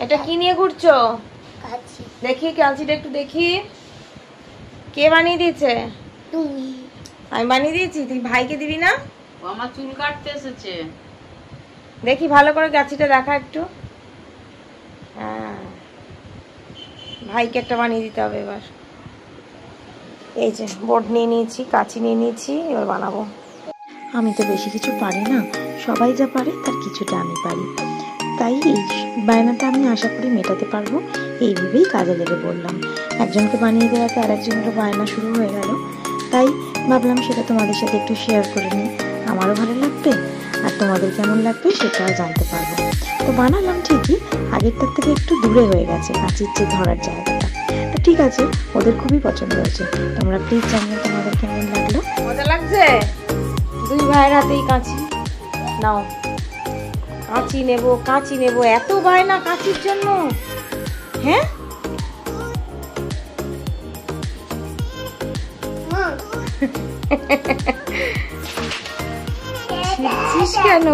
এটা কি নিয়ে ঘুরছো? কাছি। দেখি কাঁচিটা একটু দেখি। কে বানিয়ে দিয়েছে? তুমি। আমি বানিয়ে দিয়েছি? তুই ভাইকে দিবি না? ও আমার চুল কাটতে এসেছে। দেখি ভালো করে কাঁচিটা দেখা একটু। হ্যাঁ, ভাইকে একটা বানিয়ে দিতে হবে এবার। এই যে বোর্ড নিয়ে নিয়েছি, কাঁচি নিয়ে নিয়েছি, এবার বানাবো। আমি তো বেশি কিছু পারি না, সবাই যা পারে তার কিছুটা আমি পারি, তাই এই বায়নাটা আমি আশা করি মেটাতে পারবো, এই ভেবেই কাজে লেগে পড়লাম। একজনকে বানিয়ে দেওয়াতে আর একজনের বায়না শুরু হয়ে গেল, তাই ভাবলাম সেটা তোমাদের সাথে একটু শেয়ার করে নিই। আমারও ভালো লাগবে আর তোমাদের কেমন লাগবে সেটাও জানতে পারবো। তো বানালাম ঠিকই, আগেরটার থেকে একটু দূরে হয়ে গেছে কাঁচির যে ধরার জায়গাটা, তো ঠিক আছে, ওদের খুবই পছন্দ হয়েছে। তোমরা প্লিজ জানিও তোমাদের কেমন লাগলো। মজা লাগছে? দুই ভাইয়ের হাতেই কাঁচি নাও। কাঁচি নেব, কাঁচি নেব, এত বায়না কাঁচির জন্য। হ্যাঁ, ছিড়ছিস কেন?